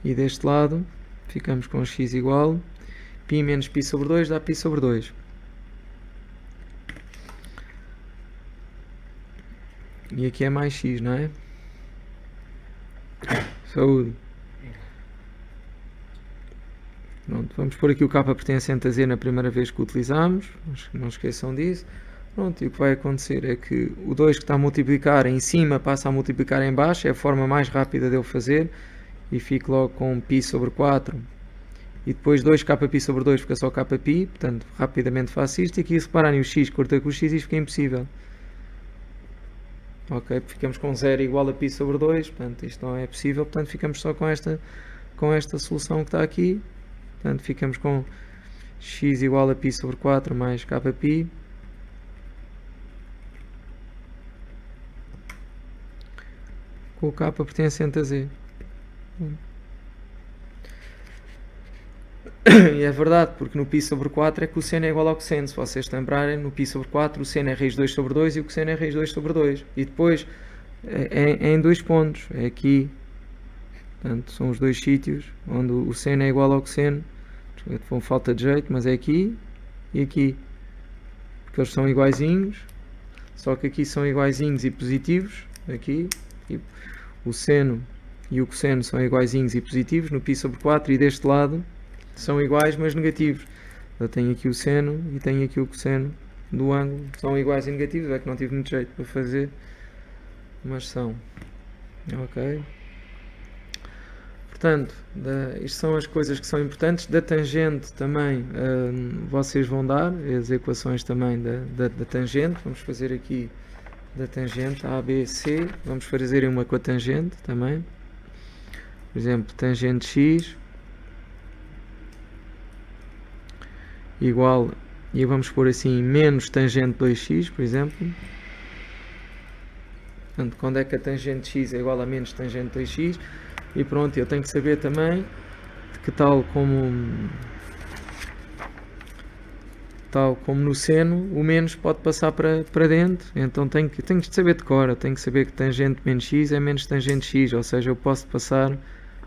[SPEAKER 1] e deste lado ficamos com x igual π menos π sobre 2 dá π sobre 2. E aqui é mais x, não é? Saúde. Pronto, vamos pôr aqui o k pertencente a z na primeira vez que utilizamos, não esqueçam disso. Pronto, e o que vai acontecer é que o 2 que está a multiplicar em cima passa a multiplicar em baixo, é a forma mais rápida de eu fazer, e fico logo com π sobre 4, e depois 2kπ sobre 2 fica só kπ, portanto rapidamente faço isto, e aqui se repararem o x corta com o x e isto fica impossível. Ok, ficamos com 0 igual a π sobre 2, portanto isto não é possível, portanto ficamos só com esta solução que está aqui. Portanto, ficamos com x igual a π sobre 4 mais kπ, com o k pertencente a z. E é verdade, porque no π sobre 4 é que o seno é igual ao cosseno. Se vocês se lembrarem, no π sobre 4 o seno é raiz 2 sobre 2 e o cosseno é raiz 2 sobre 2. E depois é em dois pontos, é aqui. Portanto, são os dois sítios onde o seno é igual ao cosseno. Com falta de jeito, mas é aqui e aqui. Porque eles são iguaizinhos, só que aqui são iguaizinhos e positivos. Aqui, e o seno e o cosseno são iguaizinhos e positivos no π sobre 4 e deste lado são iguais, mas negativos. Eu tenho aqui o seno e tenho aqui o cosseno do ângulo. São iguais e negativos, é que não tive muito jeito para fazer, mas são. Ok? Portanto, isto são as coisas que são importantes. Da tangente também vocês vão dar as equações também da tangente. Vamos fazer aqui da tangente A, B, C. Vamos fazer uma com a tangente também. Por exemplo, tangente x igual, e vamos pôr assim, menos tangente 2x, por exemplo. Portanto, quando é que a tangente x é igual a menos tangente 2x? E pronto, eu tenho que saber também que tal como no seno, o menos pode passar para dentro. Então tenho que saber de cor. Eu tenho que saber que tangente menos x é menos tangente x. Ou seja, eu posso passar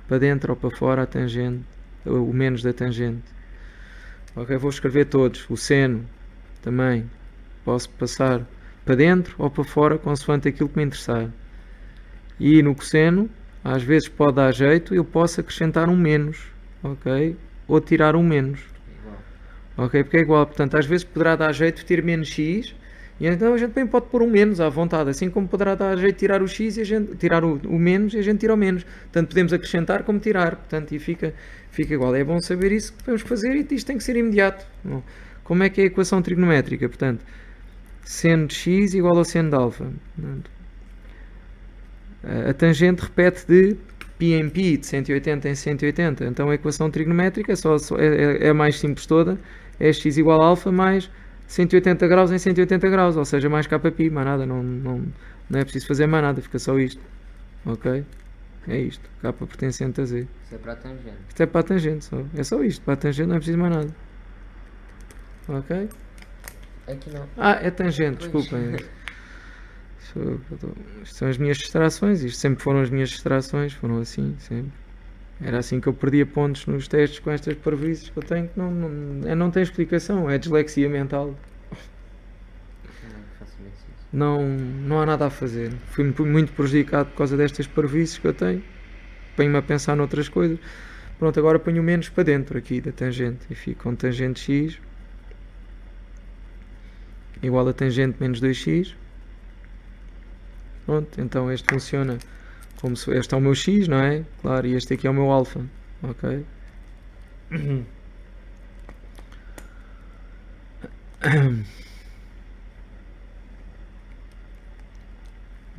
[SPEAKER 1] para dentro ou para fora a tangente, o menos da tangente. Ok, vou escrever todos. O seno também posso passar para dentro ou para fora, consoante aquilo que me interessar. E no cosseno, às vezes pode dar jeito, eu posso acrescentar um menos, ok? Ou tirar um menos. Ok, porque é igual. Portanto, às vezes poderá dar jeito ter menos x, e então a gente também pode pôr um menos à vontade, assim como poderá dar jeito tirar o x e a gente tirar o menos e a gente tira o menos. Portanto, podemos acrescentar como tirar, portanto, e fica igual. É bom saber isso que podemos fazer, e isto tem que ser imediato. Bom, como é que é a equação trigonométrica? Portanto, seno de x igual ao seno de alfa. Portanto, a tangente repete de π em π, de 180 em 180. Então a equação trigonométrica é a mais simples toda. É x igual a alfa mais 180 graus em 180 graus, ou seja, mais kπ, mais nada, não é preciso fazer mais nada, fica só isto. Ok? É isto, k pertencente a z.
[SPEAKER 2] Isto é para a tangente.
[SPEAKER 1] Isto é para a tangente só, é só isto, para a tangente não é preciso mais nada. Ok?
[SPEAKER 2] Aqui não.
[SPEAKER 1] É tangente, desculpem. Isto são as minhas distrações, isto sempre foram as minhas distrações, foram assim, sempre. Era assim que eu perdia pontos nos testes com estas parvoíces que eu tenho, que não tem explicação, é dislexia mental. Não há nada a fazer. Fui muito prejudicado por causa destas parvoíces que eu tenho. Ponho-me a pensar noutras coisas. Pronto, agora ponho o menos para dentro aqui da tangente e fico com tangente x igual a tangente menos 2x. Pronto, então este funciona como se este é o meu x, não é? Claro, e este aqui é o meu alfa, ok?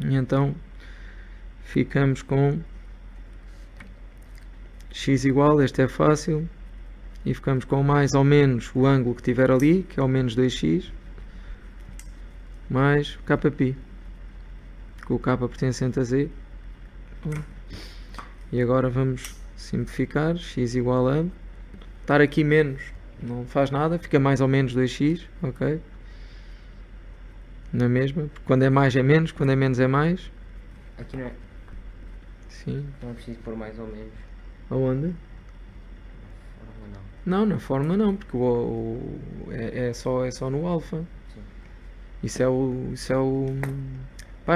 [SPEAKER 1] E então ficamos com x igual, este é fácil, e ficamos com mais ou menos o ângulo que tiver ali, que é o menos 2x, mais kπ, com o k pertencente a z. E agora vamos simplificar, x igual a, estar aqui menos não faz nada, fica mais ou menos 2x, ok? Na mesma, porque quando é mais é menos, quando é menos é mais.
[SPEAKER 2] Aqui não é.
[SPEAKER 1] Sim.
[SPEAKER 2] Não é preciso pôr mais ou menos.
[SPEAKER 1] Aonde?
[SPEAKER 2] Na fórmula
[SPEAKER 1] Não, na fórmula não, porque é só no alfa.
[SPEAKER 2] Sim.
[SPEAKER 1] Isso é o para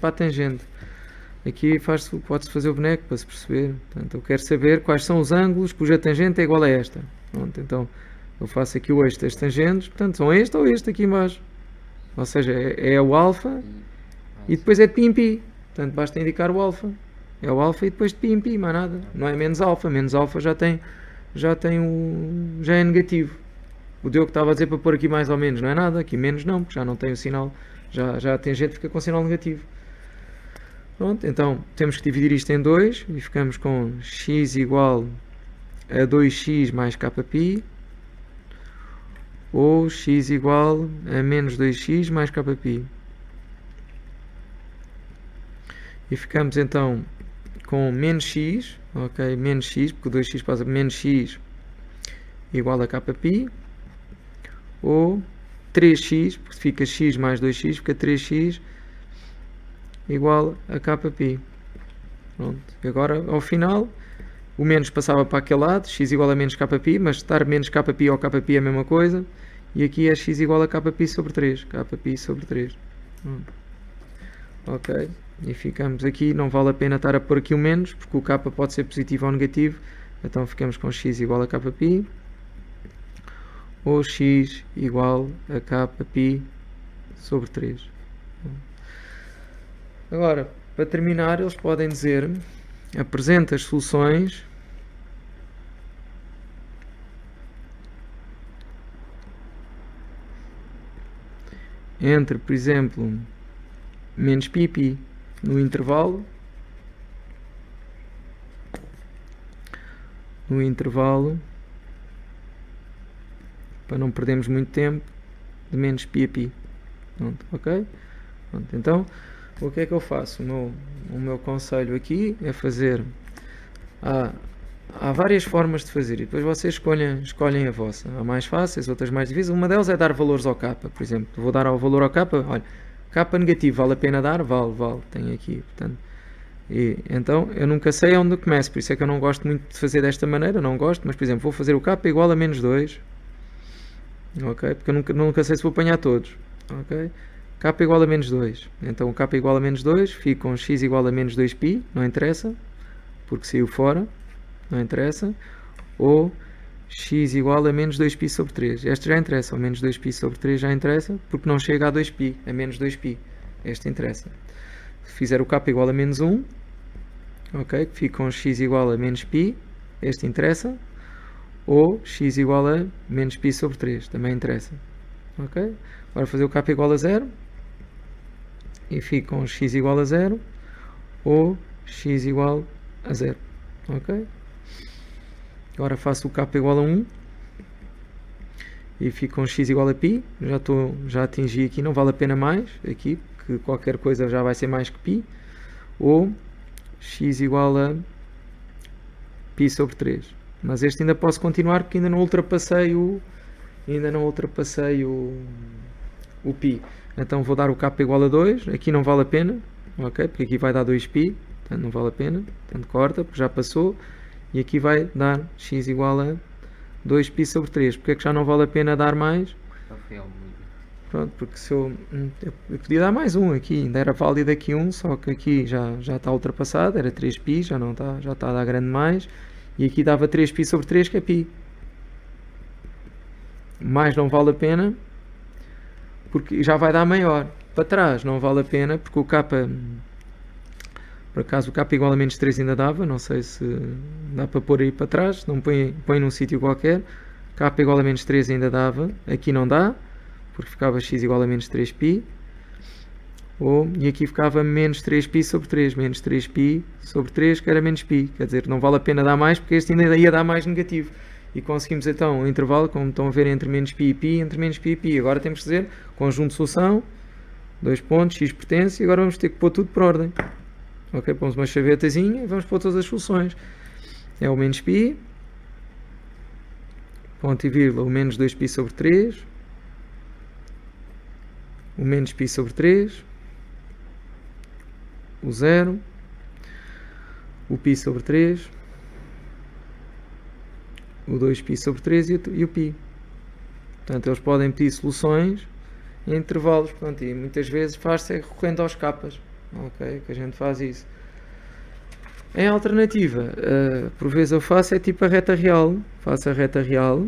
[SPEAKER 1] a tangente. Aqui pode-se fazer o boneco para se perceber. Portanto, eu quero saber quais são os ângulos cuja tangente é igual a esta. Pronto, então eu faço aqui o eixo das tangentes, portanto são este ou este aqui embaixo. Ou seja, é o alfa e depois é de π em π. Portanto, basta indicar o alfa. É o alfa e depois de π em π, mais nada. Não é menos alfa. Menos alfa já é negativo. O Diogo estava a dizer para pôr aqui mais ou menos. Não é nada. Aqui menos não, porque já não tem o sinal. Já a tangente fica com sinal negativo. Pronto, então temos que dividir isto em 2 e ficamos com x igual a 2x mais kπ ou x igual a menos 2x mais kπ. E ficamos então com menos x, ok, menos x, porque o 2x passa menos x igual a kπ, ou 3x, porque fica x mais 2x, fica 3x igual a kπ. Pronto. E agora, ao final, o menos passava para aquele lado, x igual a menos kπ, mas estar menos kπ ou kπ é a mesma coisa, e aqui é x igual a kπ sobre 3, kπ sobre 3. Ok, e ficamos aqui, não vale a pena estar a pôr aqui o menos, porque o k pode ser positivo ou negativo, então ficamos com x igual a kπ, ou x igual a kπ sobre 3. Agora, para terminar, eles podem dizer, apresenta as soluções entre, por exemplo, menos π e π no intervalo, para não perdermos muito tempo, de menos π a π. Pronto, ok? Pronto, então, o que é que eu faço? O meu conselho aqui é fazer... Há várias formas de fazer e depois vocês escolhem a vossa. Há mais fáceis, outras mais difíceis. Uma delas é dar valores ao k, por exemplo. Vou dar ao valor ao k, olha, k negativo vale a pena dar? Vale, tem aqui, portanto. E, então, eu nunca sei onde começo, por isso é que eu não gosto muito de fazer desta maneira, não gosto, mas por exemplo, vou fazer o k igual a menos 2, ok? Porque eu nunca sei se vou apanhar todos, ok? K igual a menos 2, então o k igual a menos 2, fica com x igual a menos 2π, não interessa, porque saiu fora, não interessa, ou x igual a menos 2π sobre 3, este já interessa, o menos 2π sobre 3 já interessa, porque não chega a 2π, a menos 2π, este interessa. Se fizer o k igual a menos 1, ok, fica com x igual a menos π, este interessa, ou x igual a menos π sobre 3, também interessa, ok? Agora fazer o k igual a 0, e fica com x igual a 0, ou x igual a 0, ok? Agora faço o k igual a 1, e fico com x igual a π, já atingi aqui, não vale a pena mais, aqui, que qualquer coisa já vai ser mais que π, ou x igual a π sobre 3. Mas este ainda posso continuar porque ainda não ultrapassei o π. Então vou dar o k igual a 2, aqui não vale a pena, ok? Porque aqui vai dar 2π, portanto não vale a pena, portanto corta, porque já passou, e aqui vai dar x igual a 2π sobre 3. Porque é que já não vale a pena dar mais? Pronto, porque se eu podia dar mais um aqui, ainda era válido aqui um, só que aqui já está ultrapassado, era 3π, já está a dar grande mais, e aqui dava 3π sobre 3, que é π. Mais não vale a pena, porque já vai dar maior. Para trás não vale a pena, porque o k, por acaso o k igual a menos 3 ainda dava, não sei se dá para pôr aí para trás, não põe num sítio qualquer, k igual a menos 3 ainda dava, aqui não dá, porque ficava x igual a menos 3π, e aqui ficava menos 3π sobre 3, menos 3π sobre 3, que era menos π, quer dizer, não vale a pena dar mais, porque este ainda ia dar mais negativo. E conseguimos então um intervalo, como estão a ver, entre menos π e π, entre menos π e π. Agora temos que dizer conjunto de solução, dois pontos, x pertence, e agora vamos ter que pôr tudo por ordem. Ok, pomos uma chavetazinha e vamos pôr todas as soluções. É o menos π, ponto e vírgula, o menos 2π sobre 3, o menos π sobre 3, o 0, o π sobre 3, o 2π sobre 3 e o π. Portanto, eles podem pedir soluções em intervalos. Portanto, e muitas vezes faz-se recorrendo aos capas. Ok, que a gente faz isso. Em alternativa, por vezes eu faço é tipo a reta real. Faço a reta real.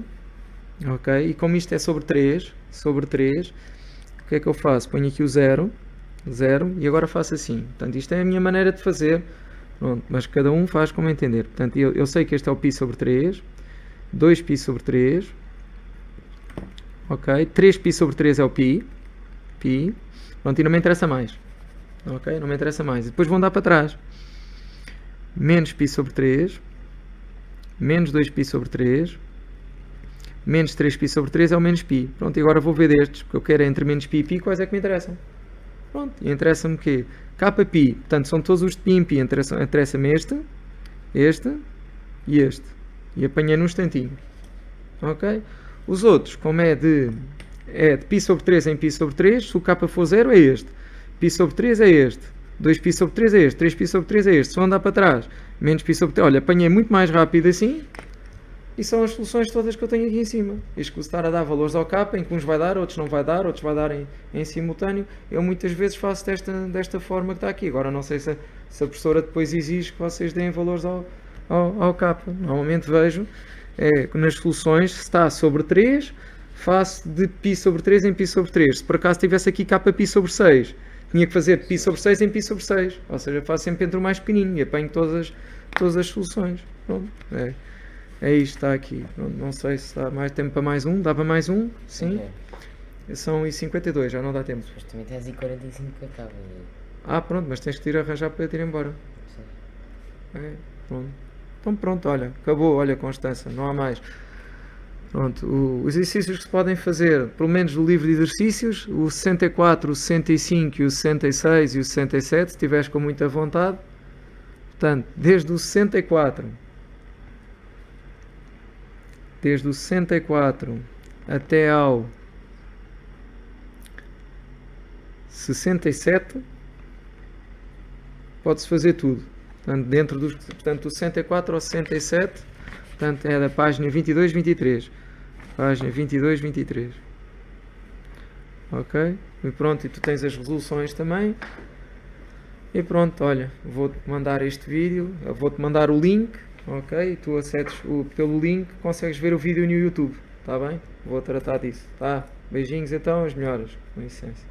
[SPEAKER 1] Ok, e como isto é sobre 3, o que é que eu faço? Ponho aqui o 0, e agora faço assim. Portanto, isto é a minha maneira de fazer. Pronto, mas cada um faz como entender. Portanto, eu sei que este é o π sobre 3, 2π sobre 3, ok, 3π sobre 3 é o π, pronto, e não me interessa mais, ok, não me interessa mais, e depois vão dar para trás, menos π sobre 3, menos 2π sobre 3, menos 3π sobre 3 é o menos π, pronto, e agora vou ver destes, porque eu quero entre menos π e π, quais é que me interessam, pronto, e interessa-me o quê? Kπ, portanto, são todos os de π em π, interessa-me este, e este, e apanhei num instantinho. ok? Os outros, como é de π sobre 3 em π sobre 3, se o k for 0 é este, π sobre 3 é este, 2π sobre 3 é este, 3π sobre 3 é este, se eu andar para trás, menos π sobre 3, olha, apanhei muito mais rápido assim, e são as soluções todas que eu tenho aqui em cima. Escuso estar a dar valores ao k, em que uns vai dar, outros não vai dar, outros vai dar em simultâneo. Eu muitas vezes faço desta forma que está aqui. Agora não sei se a professora depois exige que vocês deem valores ao k. Normalmente vejo nas soluções, se está sobre 3, faço de π sobre 3 em π sobre 3. Se por acaso tivesse aqui kπ sobre 6, tinha que fazer π sobre 6 em π sobre 6. Ou seja, faço sempre entre o mais pequenino e apanho todas as soluções. Pronto, é isto, está aqui. Não sei se dá mais tempo para mais um. Dá para mais um? Sim. São I52, já não dá tempo.
[SPEAKER 2] Mas também tens I45 que acaba.
[SPEAKER 1] Pronto, mas tens que ir arranjar para eu ir embora.
[SPEAKER 2] Sim.
[SPEAKER 1] Pronto. Então pronto, olha, acabou, olha Constança, não há mais. Pronto, os exercícios que se podem fazer, pelo menos do livro de exercícios, o 64, o 65 e o 66 e o 67, se estiveres com muita vontade. Portanto, desde o 64 até ao 67 pode-se fazer tudo. Portanto, do 64 ao 67, portanto, é da página 22, 23. Página 22, 23. Ok? E pronto, e tu tens as resoluções também. E pronto, olha, vou-te mandar este vídeo, vou-te mandar o link, ok? E tu acedes pelo link, consegues ver o vídeo no YouTube, tá bem? Vou tratar disso, tá? Beijinhos então, as melhoras, com licença.